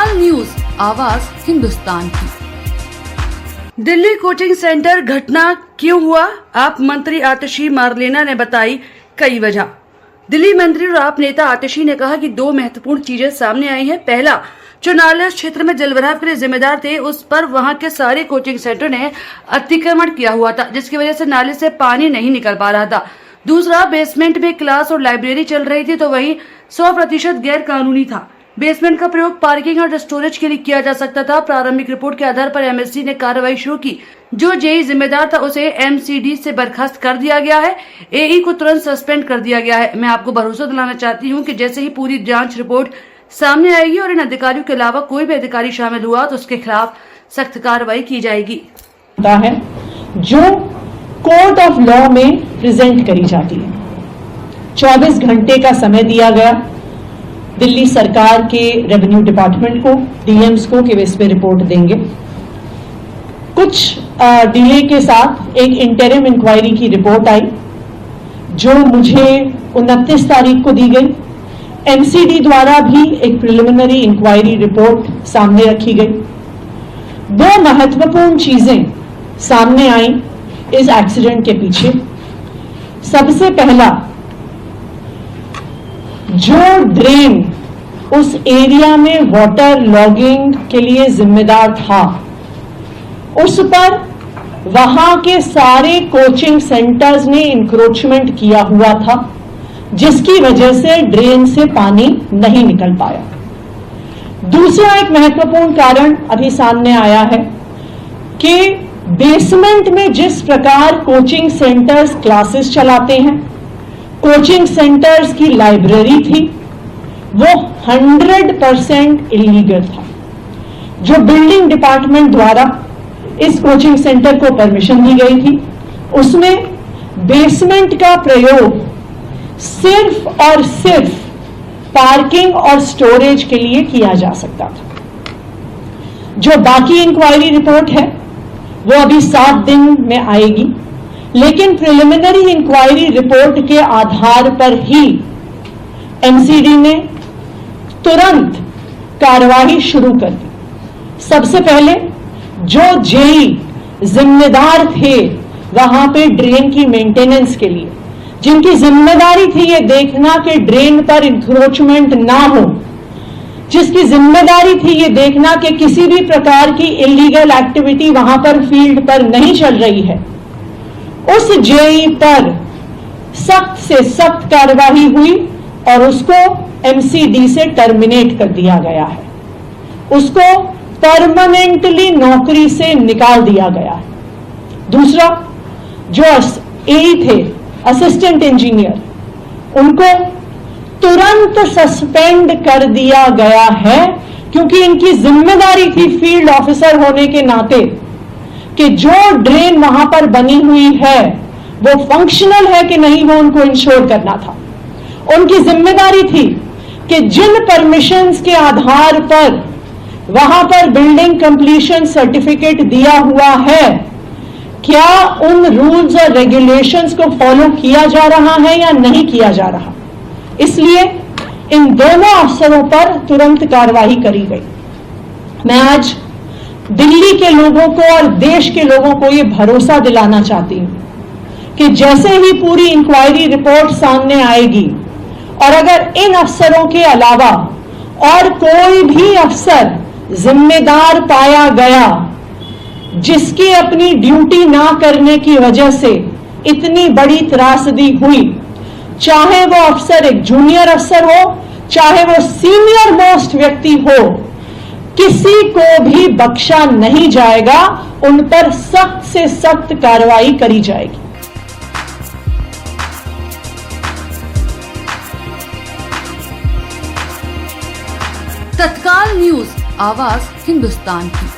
तत्काल न्यूज, आवाज हिंदुस्तान की। दिल्ली कोचिंग सेंटर घटना क्यों हुआ? आप मंत्री आतिशी मारलेना ने बताई कई वजह। दिल्ली मंत्री और आप नेता आतिशी ने कहा कि दो महत्वपूर्ण चीजें सामने आई हैं। पहला, जो नाले क्षेत्र में जलभराव के लिए जिम्मेदार थे, उस पर वहां के सारे कोचिंग सेंटर ने अतिक्रमण किया हुआ था, जिसकी वजह से नाले से पानी नहीं निकल पा रहा था। दूसरा, बेसमेंट में क्लास और लाइब्रेरी चल रही थी, तो वही 100% गैर कानूनी था। बेसमेंट का प्रयोग पार्किंग और स्टोरेज के लिए किया जा सकता था। प्रारंभिक रिपोर्ट के आधार पर एमएसडी ने कार्रवाई शुरू की। जो जेई जिम्मेदार था उसे एमसीडी से बर्खास्त कर दिया गया है। एई को तुरंत सस्पेंड कर दिया गया है। मैं आपको भरोसा दिलाना चाहती हूं कि जैसे ही पूरी जांच रिपोर्ट सामने आएगी और इन अधिकारियों के अलावा कोई भी अधिकारी शामिल हुआ तो उसके खिलाफ सख्त कार्रवाई की जाएगी। है जो कोर्ट ऑफ लॉ में प्रेजेंट करी जाती है। 24 घंटे का समय दिया गया दिल्ली सरकार के रेवेन्यू डिपार्टमेंट को, डीएम्स को, कि वे इस पे रिपोर्ट देंगे। कुछ डिले के साथ एक इंटरिम इंक्वायरी की रिपोर्ट आई जो मुझे 29 तारीख को दी गई। एमसीडी द्वारा भी एक प्रिलिमिनरी इंक्वायरी रिपोर्ट सामने रखी गई। दो महत्वपूर्ण चीजें सामने आई इस एक्सीडेंट के पीछे। सबसे पहला, जो ड्रेन उस एरिया में वाटर लॉगिंग के लिए जिम्मेदार था, उस पर वहां के सारे कोचिंग सेंटर्स ने इंक्रोचमेंट किया हुआ था, जिसकी वजह से ड्रेन से पानी नहीं निकल पाया। दूसरा एक महत्वपूर्ण कारण अभी सामने आया है कि बेसमेंट में जिस प्रकार कोचिंग सेंटर्स क्लासेस चलाते हैं, कोचिंग सेंटर्स की लाइब्रेरी थी, वो 100% इलीगल था। जो बिल्डिंग डिपार्टमेंट द्वारा इस कोचिंग सेंटर को परमिशन दी गई थी, उसमें बेसमेंट का प्रयोग सिर्फ और सिर्फ पार्किंग और स्टोरेज के लिए किया जा सकता था। जो बाकी इंक्वायरी रिपोर्ट है वो अभी 7 दिन में आएगी, लेकिन प्रिलिमिनरी इंक्वायरी रिपोर्ट के आधार पर ही एमसीडी ने तुरंत कार्रवाई शुरू कर दी। सबसे पहले जो जेई जिम्मेदार थे वहां पे ड्रेन की मेंटेनेंस के लिए, जिनकी जिम्मेदारी थी ये देखना कि ड्रेन पर इंक्रोचमेंट ना हो, जिसकी जिम्मेदारी थी ये देखना कि किसी भी प्रकार की इलीगल एक्टिविटी वहां पर फील्ड पर नहीं चल रही है, उस जेई पर सख्त से सख्त कार्रवाई हुई और उसको एमसीडी से टर्मिनेट कर दिया गया है। उसको परमानेंटली नौकरी से निकाल दिया गया है। दूसरा, जो एई थे, असिस्टेंट इंजीनियर, उनको तुरंत सस्पेंड कर दिया गया है, क्योंकि इनकी जिम्मेदारी थी फील्ड ऑफिसर होने के नाते कि जो ड्रेन वहां पर बनी हुई है वो फंक्शनल है कि नहीं, वो उनको इंश्योर करना था। उनकी जिम्मेदारी थी कि जिन परमिशंस के आधार पर वहां पर बिल्डिंग कंप्लीशन सर्टिफिकेट दिया हुआ है, क्या उन रूल्स और रेगुलेशंस को फॉलो किया जा रहा है या नहीं किया जा रहा। इसलिए इन दोनों अफसरों पर तुरंत कार्रवाई करी गई। मैं आज दिल्ली के लोगों को और देश के लोगों को यह भरोसा दिलाना चाहती हूं कि जैसे ही पूरी इंक्वायरी रिपोर्ट सामने आएगी और अगर इन अफसरों के अलावा और कोई भी अफसर जिम्मेदार पाया गया जिसकी अपनी ड्यूटी ना करने की वजह से इतनी बड़ी त्रासदी हुई, चाहे वो अफसर एक जूनियर अफसर हो, चाहे वो सीनियर मोस्ट व्यक्ति हो, किसी को भी बख्शा नहीं जाएगा। उन पर सख्त से सख्त कार्रवाई करी जाएगी। तत्काल न्यूज, आवाज हिंदुस्तान की।